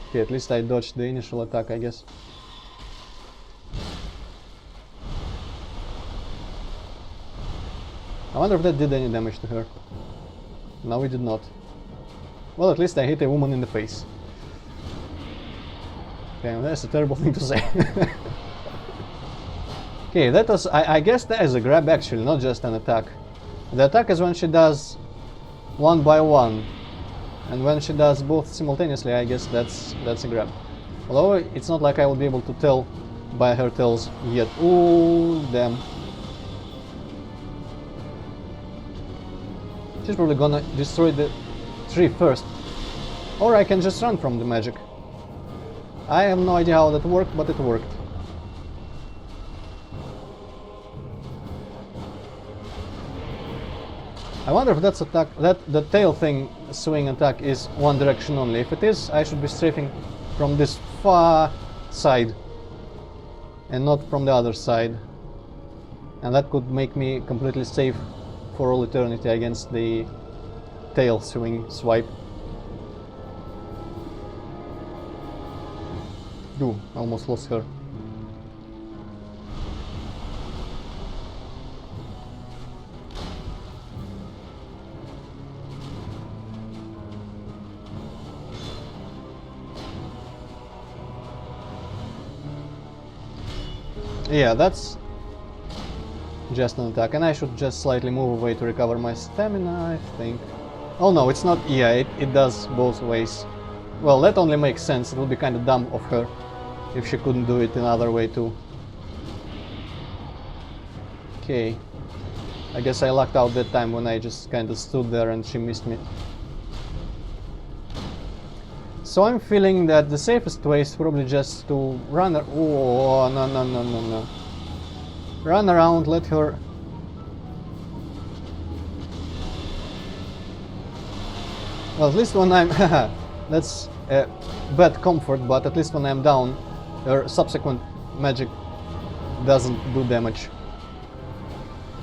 Okay, at least I dodged the initial attack, I guess. I wonder if that did any damage to her. No, it did not. Well, at least I hit a woman in the face. Okay, that's a terrible thing to say. Okay, that was... I guess that is a grab actually, not just an attack. The attack is when she does one by one. And when she does both simultaneously, I guess that's a grab. Although it's not like I will be able to tell by her tails yet. Ooh, damn. She's probably gonna destroy the tree first. Or I can just run from the magic. I have no idea how that worked, but it worked. I wonder if that's attack, the tail thing swing attack is one direction only. If it is, I should be strafing from this far side and not from the other side. And that could make me completely safe for all eternity against the tail swing swipe. Ooh, almost lost her. Yeah, that's just an attack, and I should just slightly move away to recover my stamina, I think. Oh no, it's not. Yeah, it does both ways. Well, that only makes sense. It would be kind of dumb of her if she couldn't do it another way too. Okay. I guess I lucked out that time when I just kind of stood there and she missed me. So I'm feeling that the safest way is probably just to run. Oh, no. Run around, let her. Well, at least when I'm. That's a bad comfort, but at least when I'm down, her subsequent magic doesn't do damage.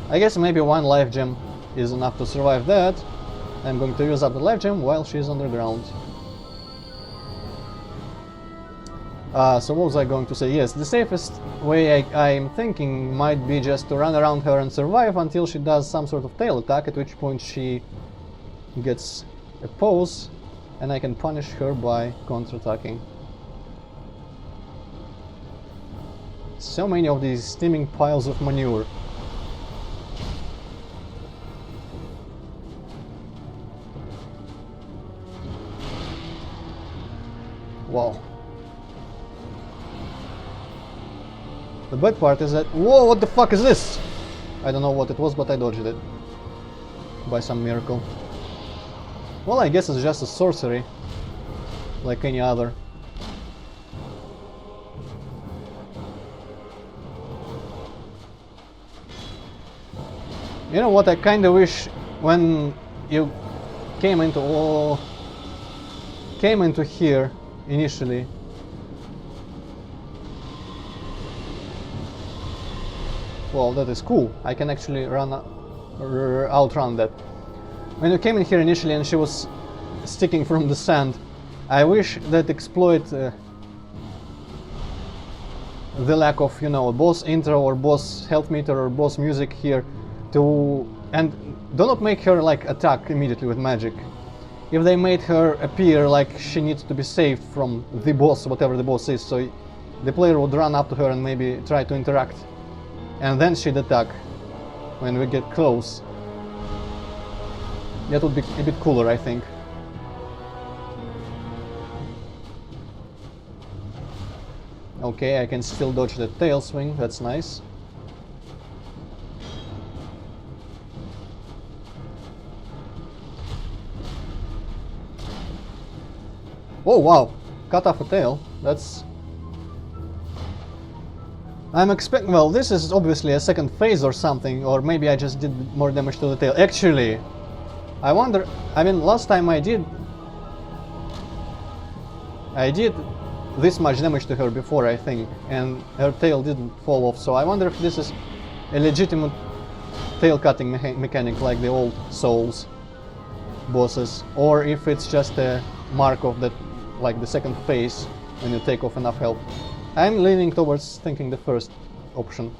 I guess maybe one life gem is enough to survive that. I'm going to use up the life gem while she's underground. So what was I going to say? Yes, the safest way I'm thinking might be just to run around her and survive until she does some sort of tail attack, at which point she gets a pause and I can punish her by counter-attacking. So many of these steaming piles of manure. Wow. The bad part is that... Whoa, what the fuck is this? I don't know what it was, but I dodged it. By some miracle. Well, I guess it's just a sorcery. Like any other. You know what, I kinda wish when you came into... Oh, came into here initially. Well, that is cool. I can actually outrun that. When you came in here initially and she was sticking from the sand, I wish that exploit the lack of, you know, boss intro or boss health meter or boss music here to... And do not make her like attack immediately with magic. If they made her appear like she needs to be saved from the boss, whatever the boss is, so the player would run up to her and maybe try to interact. And then she'd attack when we get close. That would be a bit cooler, I think. Okay, I can still dodge the tail swing, that's nice. Oh wow, cut off a tail, that's... I'm expecting... Well, this is obviously a second phase or something, or maybe I just did more damage to the tail. Actually, I wonder... I mean, last time I did this much damage to her before, I think, and her tail didn't fall off, so I wonder if this is a legitimate tail cutting mechanic like the old Souls bosses, or if it's just a mark of that like the second phase when you take off enough health. I'm leaning towards thinking the first option.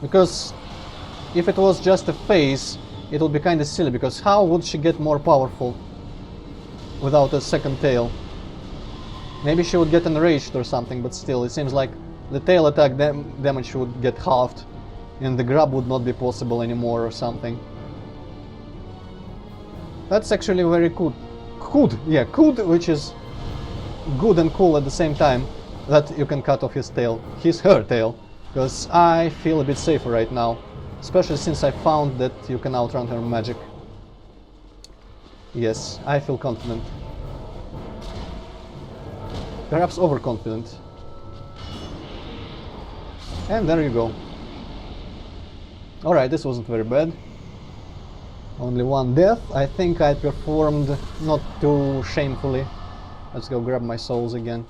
Because if it was just a phase, it would be kind of silly, because how would she get more powerful without a second tail? Maybe she would get enraged or something, but still, it seems like the tail attack damage would get halved, and the grab would not be possible anymore or something. That's actually very cool. Yeah, which is good and cool at the same time, that you can cut off her tail, because I feel a bit safer right now, especially since I found that you can outrun her magic. Yes, I feel confident. Perhaps overconfident. And there you go. Alright, this wasn't very bad. Only one death. I think I performed not too shamefully. Let's go grab my souls again.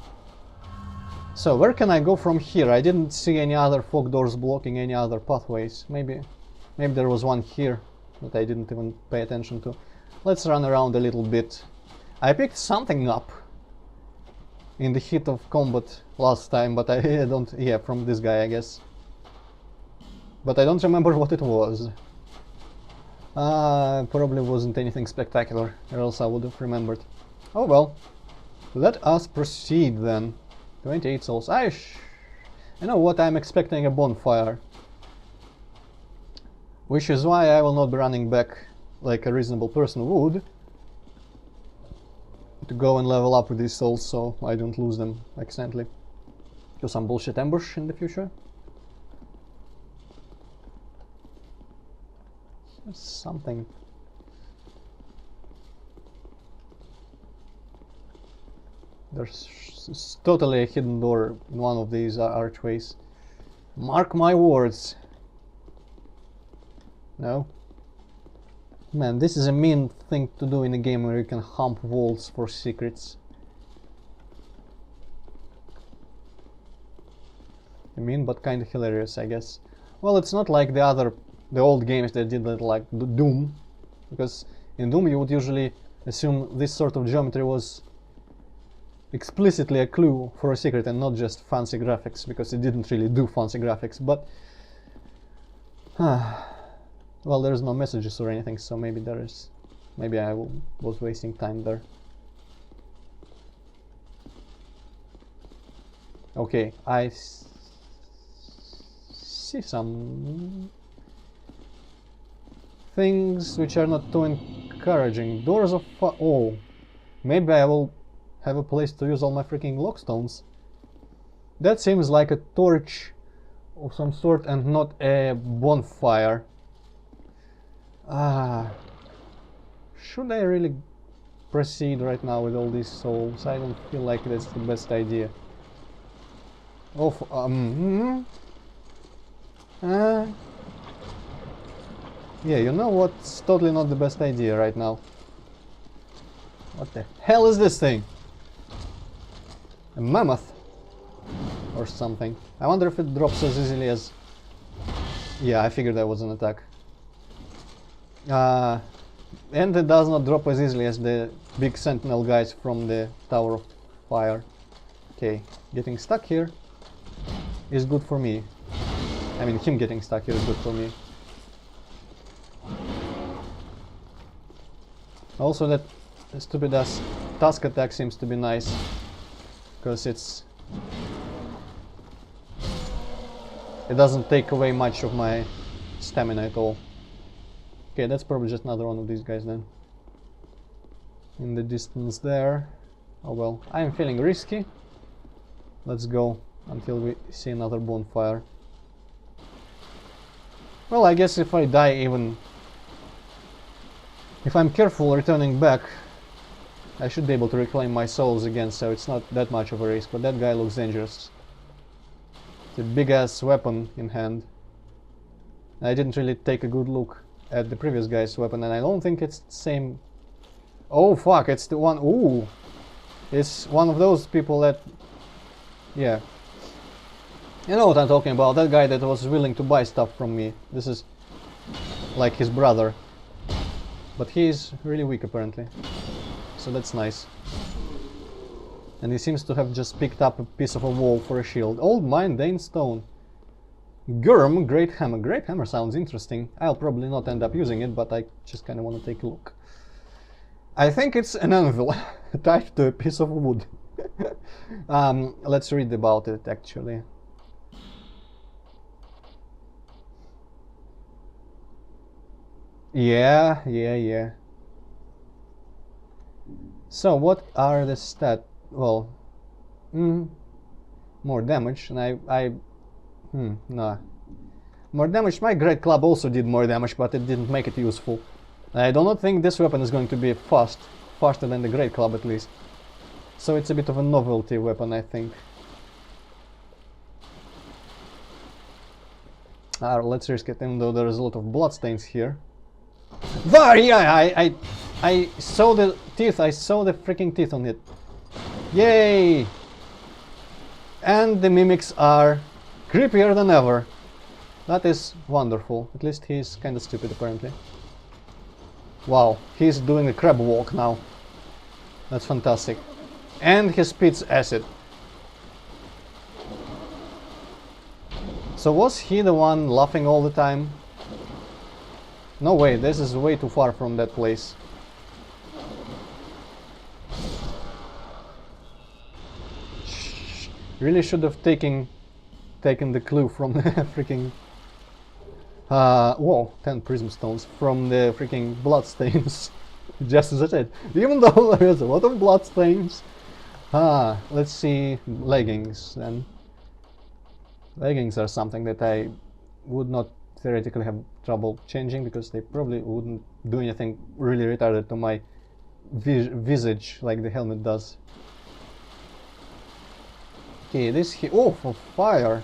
So, where can I go from here? I didn't see any other fog doors blocking any other pathways. Maybe there was one here that I didn't even pay attention to. Let's run around a little bit. I picked something up in the heat of combat last time, but I don't... yeah, from this guy, I guess. But I don't remember what it was. Probably wasn't anything spectacular, or else I would have remembered. Oh well. Let us proceed then. 28 souls. You know what, I'm expecting a bonfire. Which is why I will not be running back like a reasonable person would, to go and level up with these souls so I don't lose them accidentally to some bullshit ambush in the future. There's something. There's totally a hidden door in one of these archways. Mark my words. No? Man, this is a mean thing to do in a game where you can hump walls for secrets. Mean, but kind of hilarious, I guess. Well, it's not like the old games that did that, like Doom, because in Doom you would usually assume this sort of geometry was explicitly a clue for a secret and not just fancy graphics, because it didn't really do fancy graphics, but well, there's no messages or anything, so maybe there is. Maybe I was wasting time there. Okay, I see some things which are not too encouraging. Doors of oh, maybe I will have a place to use all my freaking lockstones. That seems like a torch of some sort and not a bonfire. Should I really proceed right now with all these souls? I don't feel like that's the best idea. Oh, yeah, you know what's totally not the best idea right now? What the hell is this thing? A mammoth or something. I wonder if it drops as easily as... yeah, I figured that was an attack. And it does not drop as easily as the big sentinel guys from the Tower of Fire. Okay, getting stuck here is good for me. I mean, him getting stuck here is good for me. Also, that stupid ass task attack seems to be nice, because it doesn't take away much of my stamina at all. Okay, that's probably just another one of these guys then. In the distance there. Oh well, I'm feeling risky. Let's go until we see another bonfire. Well, I guess if I die, even if I'm careful returning back, I should be able to reclaim my souls again, so it's not that much of a risk. But that guy looks dangerous. It's a big ass weapon in hand. I didn't really take a good look at the previous guy's weapon, and I don't think it's the same. Oh fuck, it's the one. Ooh, it's one of those people that, yeah, you know what I'm talking about, that guy that was willing to buy stuff from me. This is like his brother. But he is really weak apparently, so that's nice. And he seems to have just picked up a piece of a wall for a shield. Old mundane stone. Gurm, great hammer. Great hammer sounds interesting. I'll probably not end up using it, but I just kind of want to take a look. I think it's an anvil tied to a piece of wood. Let's read about it actually. Yeah. So what are the stats? Well, more damage, and no. More damage. My great club also did more damage, but it didn't make it useful. I do not think this weapon is going to be faster than the great club at least. So it's a bit of a novelty weapon, I think. Let's risk it, even though there is a lot of bloodstains here. There, yeah, I saw the teeth. I saw the freaking teeth on it. Yay! And the mimics are creepier than ever. That is wonderful. At least he's kind of stupid apparently. Wow, he's doing a crab walk now. That's fantastic. And he spits acid. So was he the one laughing all the time? No way, this is way too far from that place. Really should have taken the clue from the freaking whoa, 10 prism stones from the freaking bloodstains. Just as I said, even though there's a lot of bloodstains. Let's see leggings then. Leggings are something that I would not theoretically have trouble changing, because they probably wouldn't do anything really retarded to my visage like the helmet does. Okay, this here, oh, for fire.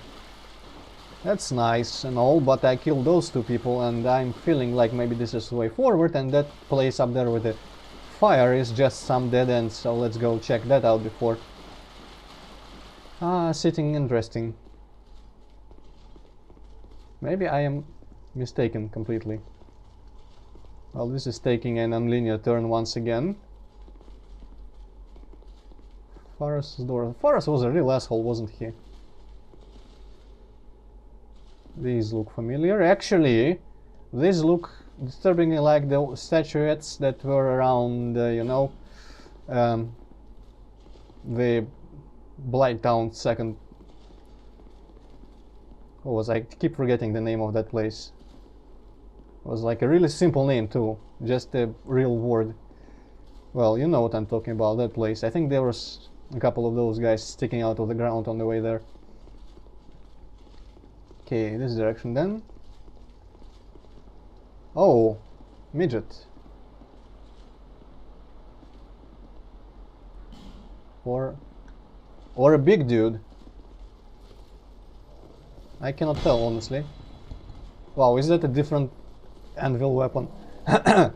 That's nice and all, but I killed those two people, and I'm feeling like maybe this is the way forward, and that place up there with the fire is just some dead end, so let's go check that out before. Sitting and resting. Maybe I am mistaken completely. Well, this is taking an unlinear turn once again. Forest's door. Forest was a real asshole, wasn't he? These look familiar. Actually, these look disturbingly like the statuettes that were around, you know, the Blighttown second. What was I keep forgetting the name of that place? It was like a really simple name too, just a real word. Well, you know what I'm talking about, that place. I think there was a couple of those guys sticking out of the ground on the way there. Okay, this direction then. Oh, midget. Or a big dude. I cannot tell, honestly. Wow, is that a different anvil weapon? It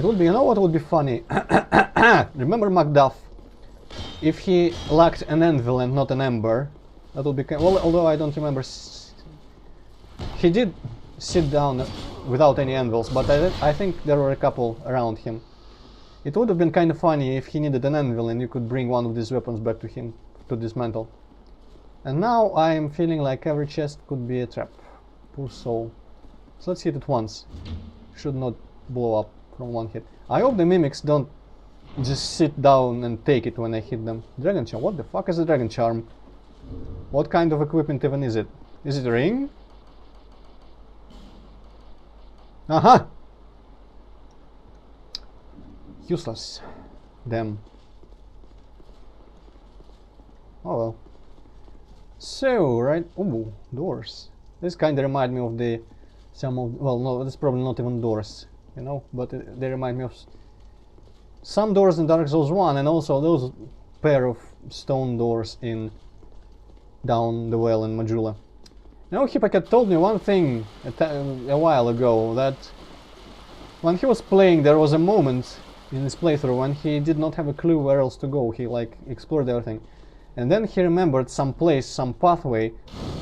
would be, you know what would be funny? Remember Macduff? If he lacked an anvil and not an ember, that would be, well, although I don't remember, he did sit down without any anvils, but I think there were a couple around him. It would have been kind of funny if he needed an anvil and you could bring one of these weapons back to him to dismantle. And now I am feeling like every chest could be a trap. Poor soul. So let's hit it once. Should not blow up from one hit. I hope the mimics don't just sit down and take it when I hit them. Dragon charm. What the fuck is a dragon charm? What kind of equipment even is it? Is it a ring? Aha! Useless. Damn. Oh well. So, right, ooh, doors. This kind of remind me of the, well, no, that's probably not even doors, you know, but they remind me of some doors in Dark Souls 1, and also those pair of stone doors in down the well in Majula. Now, Hippocat told me one thing a while ago, that when he was playing, there was a moment in his playthrough when he did not have a clue where else to go. He, like, explored everything. And then he remembered some place, some pathway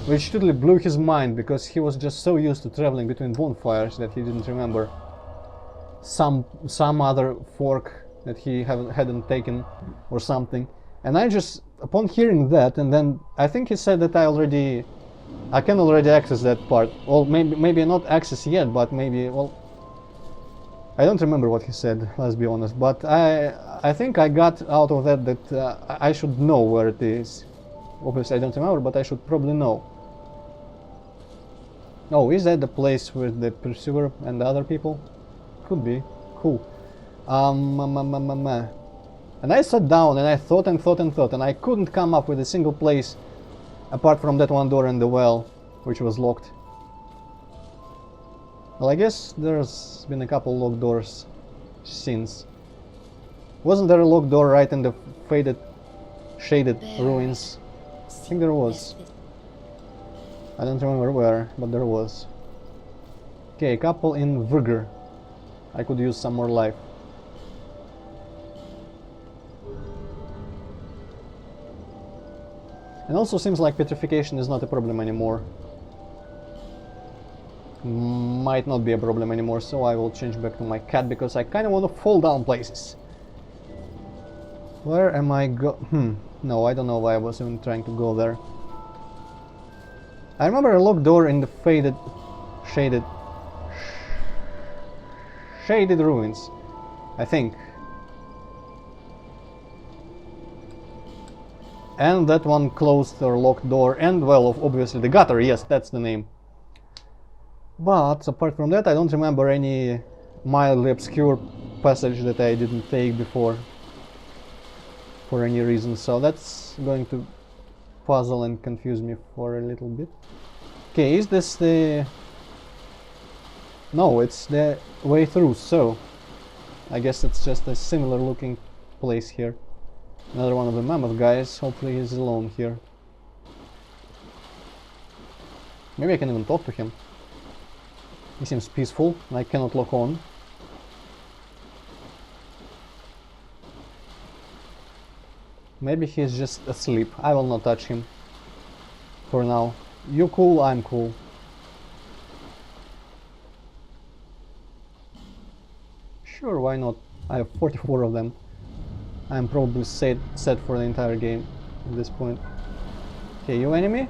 which totally blew his mind because he was just so used to traveling between bonfires that he didn't remember some other fork that he hadn't taken or something. And I just, upon hearing that, and then I think he said that I can already access that part. Well, maybe not access yet, but maybe, well, I don't remember what he said, let's be honest, but I think I got out of that I should know where it is. Obviously I don't remember, but I should probably know. Oh, is that the place with the pursuer and the other people? Could be. Cool. And I sat down and I thought and thought and thought, and I couldn't come up with a single place apart from that one door in the well, which was locked. Well, I guess there's been a couple locked doors since. Wasn't there a locked door right in the shaded ruins? I think there was. I don't remember where, but there was. Okay, a couple in Vrgr. I could use some more life. And also seems like petrification is not a problem anymore. Might not be a problem anymore, so I will change back to my cat because I kind of want to fall down places. Where am I No, I don't know why I was even trying to go there. I remember a locked door in the shaded ruins, I think. And that one closed or locked door, and well, obviously the gutter, yes, that's the name. But apart from that, I don't remember any mildly obscure passage that I didn't take before for any reason, so that's going to puzzle and confuse me for a little bit. Okay, is this the... No, it's the way through, so I guess it's just a similar looking place here. Another one of the mammoth guys, hopefully he's alone here. Maybe I can even talk to him. He seems peaceful, I cannot lock on. Maybe he's just asleep. I will not touch him for now. You cool, I'm cool. Sure, why not? I have 44 of them. I'm probably set for the entire game at this point. Okay, you enemy?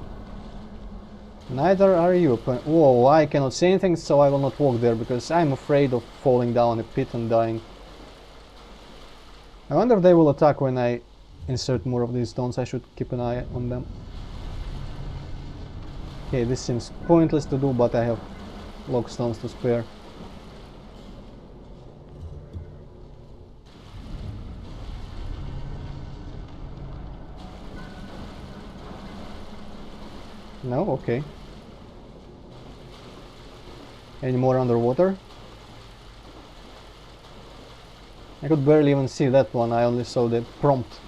Neither are you. Whoa, I cannot say anything, so I will not walk there because I'm afraid of falling down a pit and dying. I wonder if they will attack when I insert more of these stones. I should keep an eye on them. Okay, this seems pointless to do, but I have log stones to spare. No? Okay. Any more underwater? I could barely even see that one, I only saw the prompt.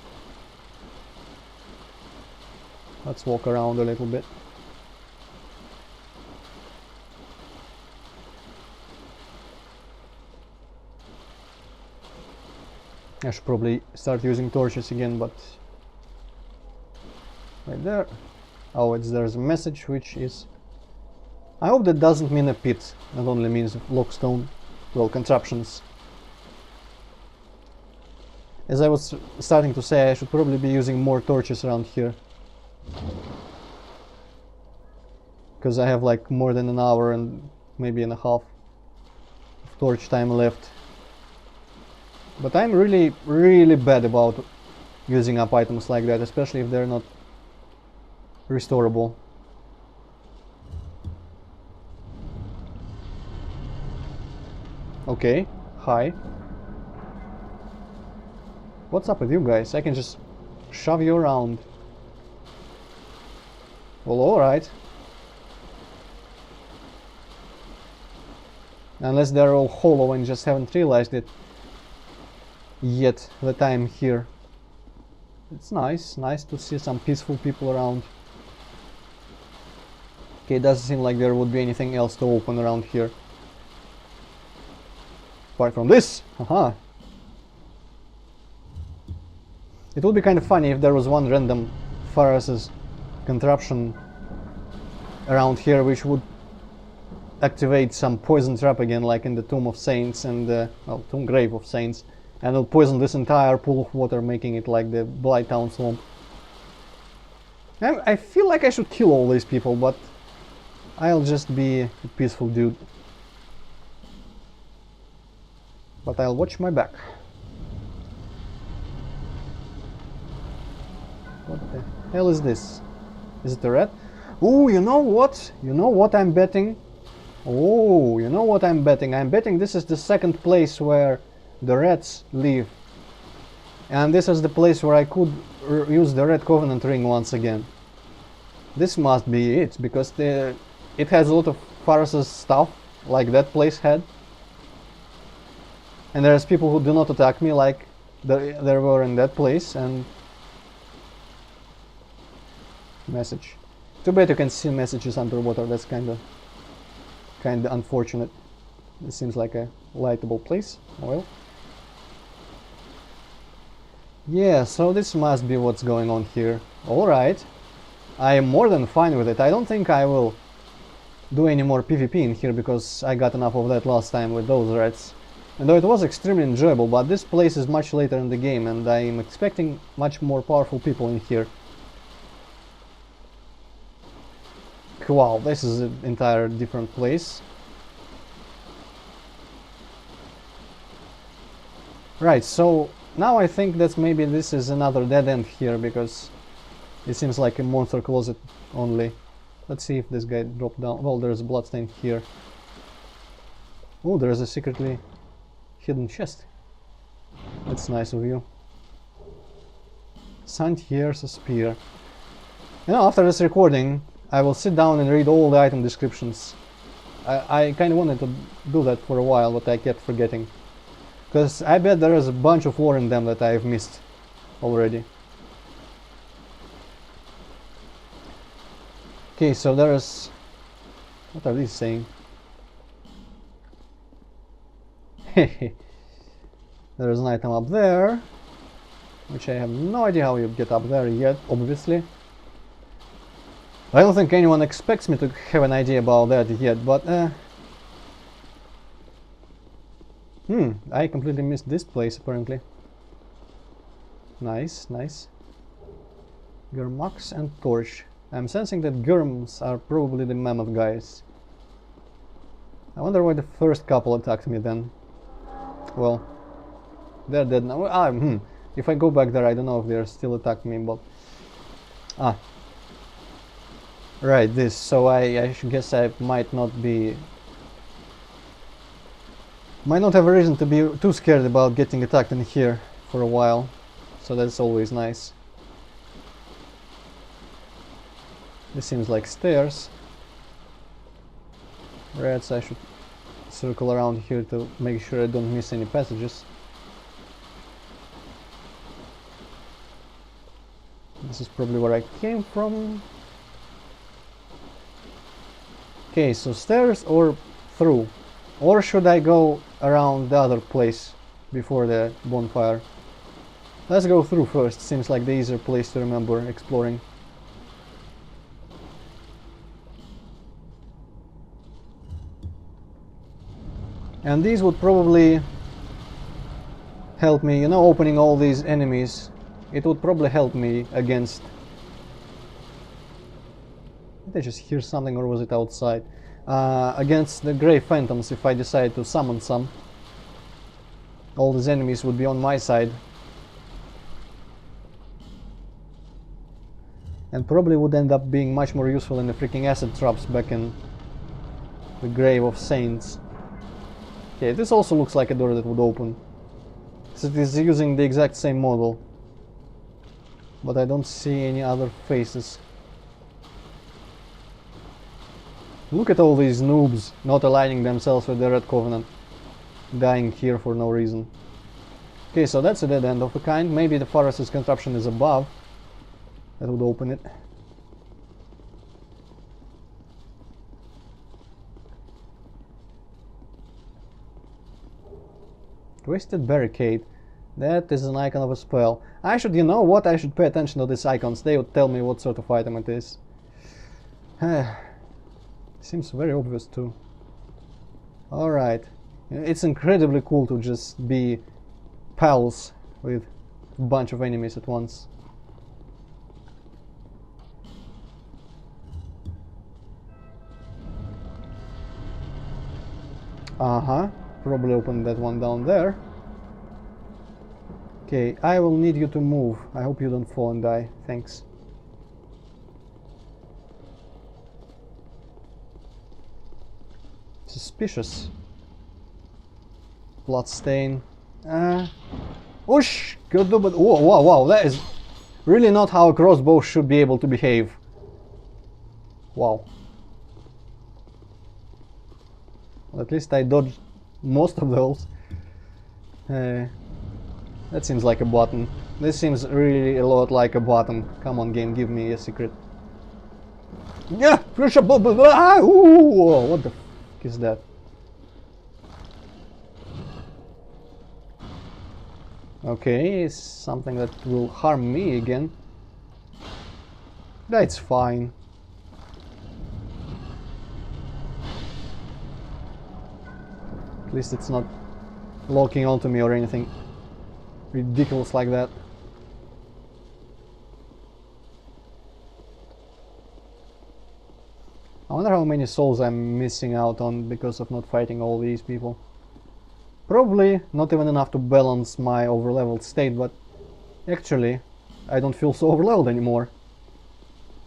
Let's walk around a little bit. I should probably start using torches again, but... right there. Oh, there's a message which is... I hope that doesn't mean a pit, that only means lockstone, well, contraptions. As I was starting to say, I should probably be using more torches around here. Because I have like more than an hour and maybe and a half of torch time left. But I'm really, really bad about using up items like that, especially if they're not restorable. Okay, hi. What's up with you guys? I can just shove you around. Well, alright. Unless they're all hollow and just haven't realized it yet that I'm here. It's nice to see some peaceful people around. Okay, it doesn't seem like there would be anything else to open around here. Apart from this! Haha! It would be kind of funny if there was one random Pharas's contraption around here, which would activate some poison trap again, like in the Tomb of Saints and well, Tomb Grave of Saints, and it'll poison this entire pool of water, making it like the Blighttown Swamp. I feel like I should kill all these people, but I'll just be a peaceful dude. But I'll watch my back. What the hell is this? Is it a rat? Oh, you know what? You know what I'm betting? Oh, you know what I'm betting? I'm betting this is the second place where the rats live. And this is the place where I could use the Red Covenant ring once again. This must be it, because it has a lot of Pharos' stuff, like that place had. And there's people who do not attack me like there were in that place, and... Message. Too bad you can see messages underwater, that's kinda unfortunate. This seems like a lightable place. Well. Yeah, so this must be what's going on here. Alright. I am more than fine with it. I don't think I will do any more PvP in here, because I got enough of that last time with those rats. And though it was extremely enjoyable, but this place is much later in the game, and I am expecting much more powerful people in here. Wow, this is an entire different place. Right, so now I think that maybe this is another dead end here, because it seems like a monster closet only. Let's see if this guy dropped down. Well, there's a bloodstain here. Oh, there's a secretly hidden chest. That's nice of you. Saint-Hier's spear. You know, after this recording, I will sit down and read all the item descriptions. I kind of wanted to do that for a while, but I kept forgetting. Because I bet there is a bunch of lore in them that I've missed already. Okay, so there's... What are these saying? Hehe. There's an item up there, which I have no idea how you get up there yet, obviously. I don't think anyone expects me to have an idea about that yet, but I completely missed this place apparently. Nice, nice. Gurmux and Torch. I'm sensing that Gurms are probably the mammoth guys. I wonder why the first couple attacked me then. Well, they're dead now. If I go back there, I don't know if they're still attacking me, but... Right, this. So I guess I might not have a reason to be too scared about getting attacked in here for a while. So that's always nice. This seems like stairs. Rats, I should circle around here to make sure I don't miss any passages. This is probably where I came from. Okay, so stairs or through? Or should I go around the other place before the bonfire? Let's go through first, seems like the easier place to remember exploring. And these would probably help me, you know, opening all these enemies. It would probably help me against... Did I just hear something, or was it outside? Against the Grey Phantoms, if I decide to summon some. All these enemies would be on my side. And probably would end up being much more useful in the freaking acid traps back in the Grave of Saints. Okay, this also looks like a door that would open. So it is using the exact same model. But I don't see any other faces. Look at all these noobs not aligning themselves with the Red Covenant. Dying here for no reason. Okay, so that's a dead end of a kind. Maybe the Pharos' contraption is above. That would open it. Twisted Barricade. That is an icon of a spell. I should, you know what, I should pay attention to these icons. They would tell me what sort of item it is. Seems very obvious too. Alright. It's incredibly cool to just be pals with a bunch of enemies at once. Uh-huh. Probably open that one down there. Okay, I will need you to move. I hope you don't fall and die. Thanks. Suspicious. Bloodstain. Whoosh! Good, but whoa, wow, wow, that is really not how a crossbow should be able to behave. Wow. Well, at least I dodged most of those. That seems like a button. This seems really a lot like a button. Come on, game, give me a secret. Yeah, push up, what the f is that? Okay, it's something that will harm me again. That's fine. At least it's not locking onto me or anything ridiculous like that. I wonder how many souls I'm missing out on because of not fighting all these people. Probably not even enough to balance my overleveled state, but actually I don't feel so overleveled anymore.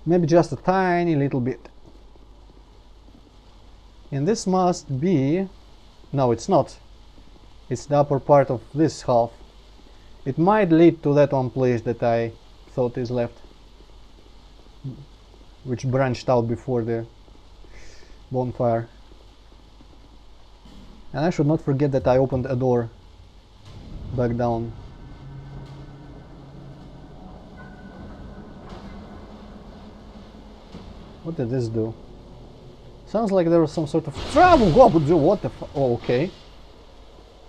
Maybe just a tiny little bit. And this must be... no, it's not. It's the upper part of this half. It might lead to that one place that I thought is left, which branched out before the bonfire. And I should not forget that I opened a door back down. What did this do? Sounds like there was some sort of trouble. What the f... oh, okay.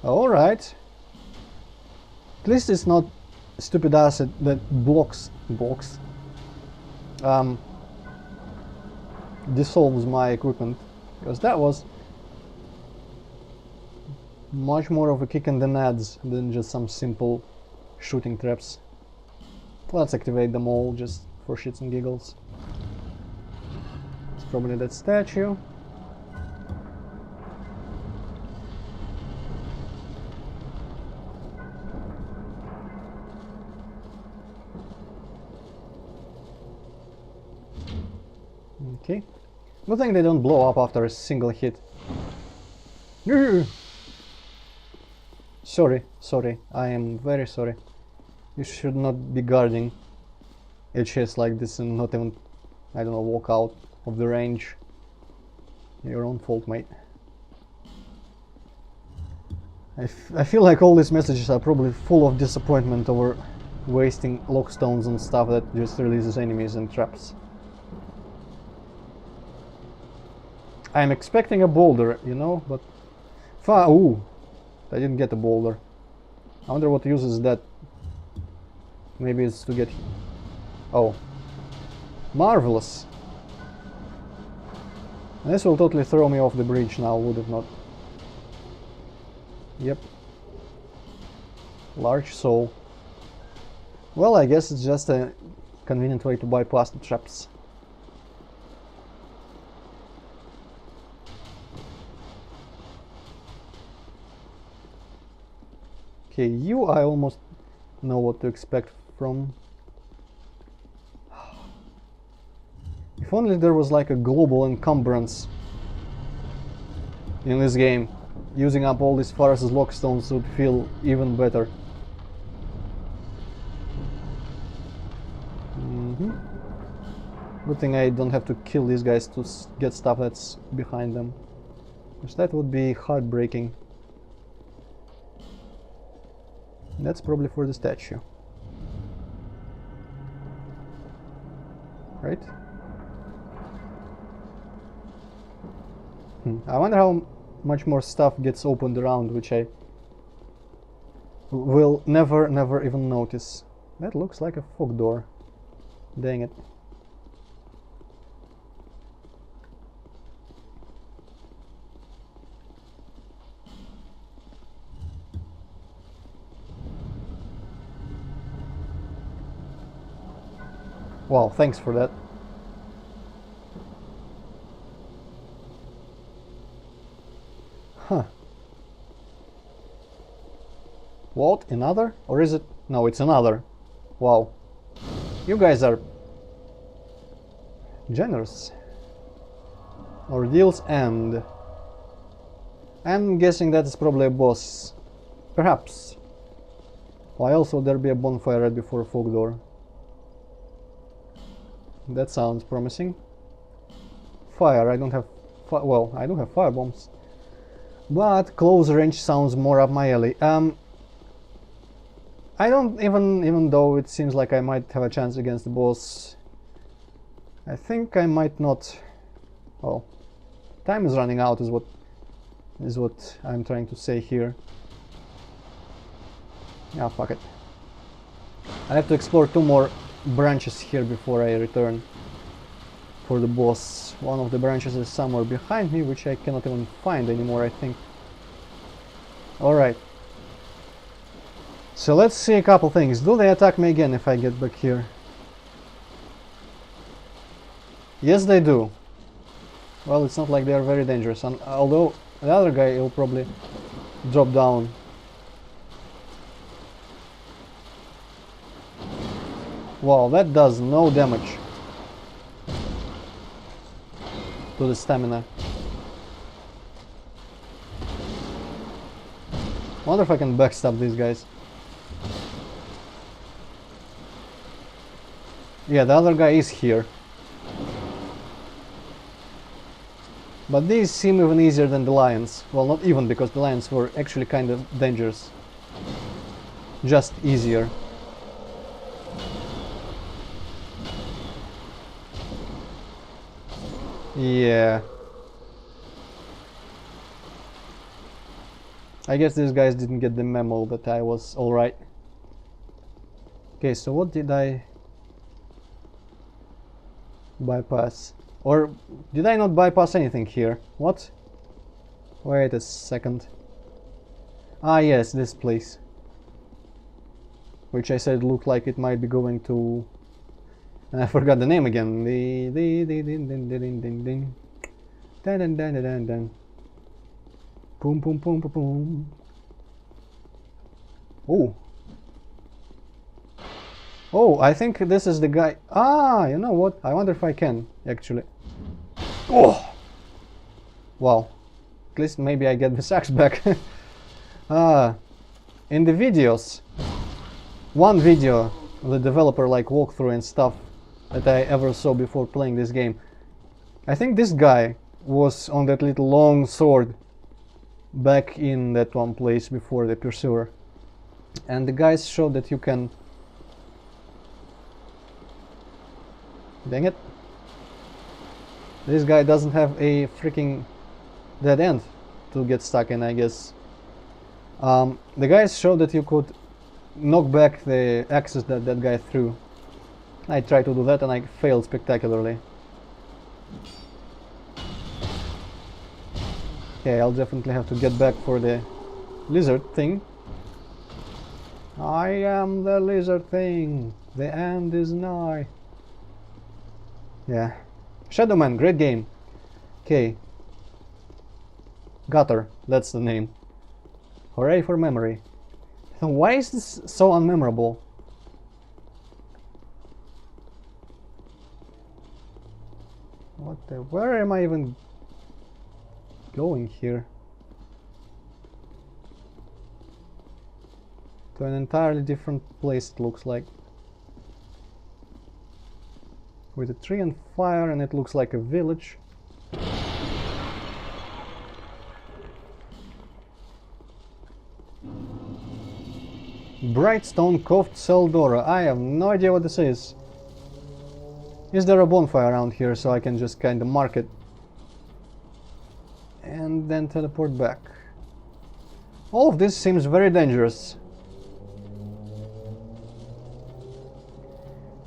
Alright. At least it's not a stupid acid that blocks dissolves my equipment, because that was much more of a kick in the nads than just some simple shooting traps. Let's activate them all just for shits and giggles. It's probably that statue. Okay. Good thing they don't blow up after a single hit. Sorry, I am very sorry. You should not be guarding a chest like this and not even, I don't know, walk out of the range. Your own fault, mate. I feel like all these messages are probably full of disappointment over wasting lockstones and stuff that just releases enemies and traps. I'm expecting a boulder, you know, but... ooh! I didn't get a boulder. I wonder what uses that. Maybe it's to get... oh. Marvelous! This will totally throw me off the bridge now, would it not? Yep. Large soul. Well, I guess it's just a convenient way to bypass the traps. Okay, you I almost know what to expect from. If only there was like a global encumbrance in this game. Using up all these Faraz's lockstones would feel even better. Good thing I don't have to kill these guys to get stuff that's behind them, because that would be heartbreaking. That's probably for the statue. Right? I wonder how much more stuff gets opened around, which I will never even notice. That looks like a fog door. Dang it. Wow, thanks for that. Huh. What? Another? Or is it? No, it's another. Wow. You guys are generous. Ordeals end. I'm guessing that is probably a boss. Perhaps. Why else would there be a bonfire right before a fog door? That sounds promising. Fire, I don't have... well, I do have fire bombs. But close range sounds more up my alley. I don't even though it seems like I might have a chance against the boss, I think I might not. Well, time is running out is what I'm trying to say here. Yeah, fuck it. I have to explore 2 more branches here before I return for the boss. One of the branches is somewhere behind me, which I cannot even find anymore, I think. Alright. So let's see a couple things. Do they attack me again if I get back here? Yes, they do. Well, it's not like they are very dangerous. And although the other guy will probably drop down. Wow, that does no damage to the stamina. Wonder if I can backstab these guys. Yeah, the other guy is here. But these seem even easier than the lions. Well, not even, because the lions were actually kind of dangerous. Just easier. Yeah. I guess these guys didn't get the memo that I was alright. Okay, so what did I bypass? Or did I not bypass anything here? What? Wait a second. Ah yes, this place. Which I said looked like it might be going to... And I forgot the name again. Boom, boom, boom, boom, boom. Oh. Oh, I think this is the guy. Ah, you know what? I wonder if I can, actually. Oh! Wow. At least maybe I get the axe back. In the videos, one video, the developer like walkthrough and stuff that I ever saw before playing this game, I think this guy was on that little long sword back in that one place before the pursuer, and the guys showed that you can... Dang it, this guy doesn't have a freaking dead end to get stuck in, I guess. The guys showed that you could knock back the axes that that guy threw. I tried to do that and I failed spectacularly. Okay, I'll definitely have to get back for the lizard thing. I am the lizard thing. The end is nigh. Yeah. Shadowman, great game. Okay. Gutter, that's the name. Hooray for memory. Why is this so unmemorable? What the... Where am I even going here? To an entirely different place, it looks like. With a tree and fire, and it looks like a village. Brightstone Cove Seldora. I have no idea what this is. Is there a bonfire around here so I can just kind of mark it and then teleport back? All of this seems very dangerous.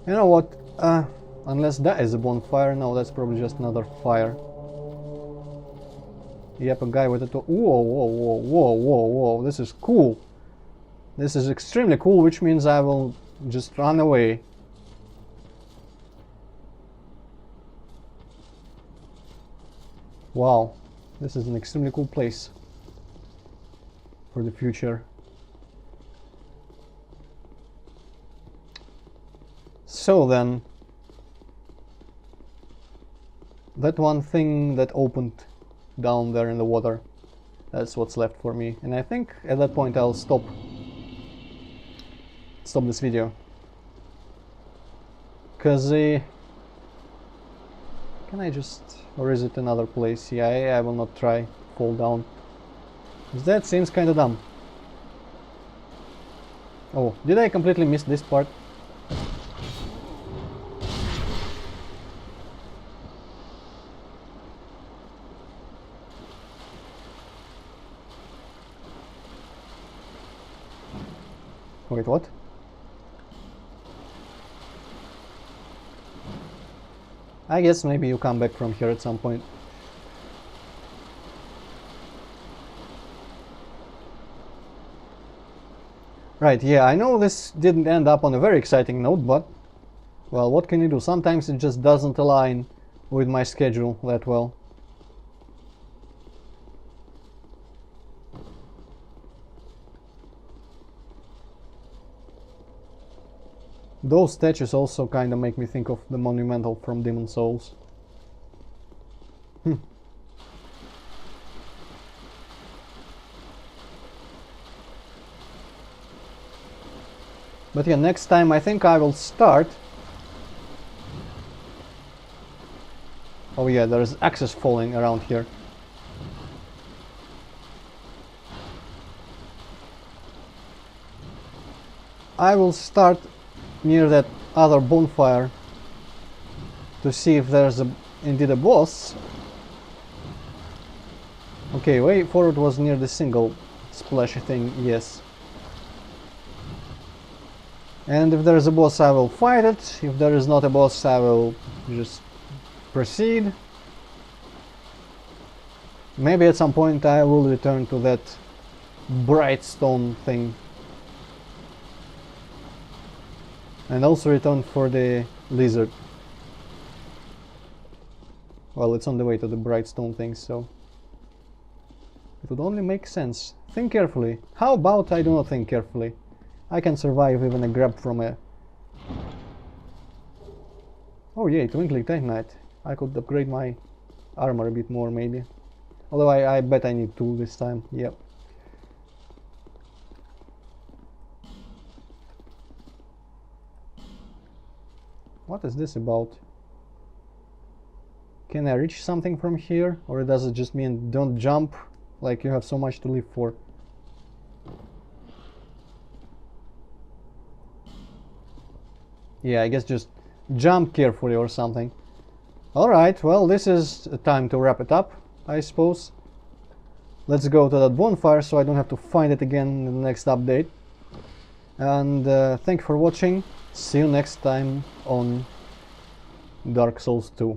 You know what? Unless that is a bonfire. No, that's probably just another fire. Yep, a guy with a... Whoa, whoa, whoa, whoa, whoa, whoa. This is cool. This is extremely cool, which means I will just run away. Wow, this is an extremely cool place for the future. So then, that one thing that opened down there in the water, that's what's left for me. And I think at that point I'll stop this video. Cause can I just, or is it another place? Yeah, I will not try fall down. That seems kinda dumb. Oh, did I completely miss this part? Wait, what? I guess maybe you come back from here at some point. Right, yeah, I know this didn't end up on a very exciting note, but, well, what can you do? Sometimes it just doesn't align with my schedule that well. Those statues also kind of make me think of the monumental from Demon Souls. But yeah, next time I think I will start. Oh yeah, there's axes falling around here. I will start near that other bonfire to see if there's indeed a boss. Okay, way forward was near the single splashy thing, yes. And if there is a boss I will fight it, if there is not a boss I will just proceed. Maybe at some point I will return to that bright stone thing. And also return for the lizard. Well, it's on the way to the bright stone thing, so it would only make sense. Think carefully. How about I do not think carefully? I can survive even a grab from a... Oh yay, Twinkling Titanite. I could upgrade my armor a bit more maybe. Although I bet I need 2 this time, yep. What is this about? Can I reach something from here? Or does it just mean don't jump, like you have so much to live for? Yeah, I guess just jump carefully or something. Alright, well, this is time to wrap it up, I suppose. Let's go to that bonfire so I don't have to find it again in the next update. And thank you for watching. See you next time on Dark Souls 2.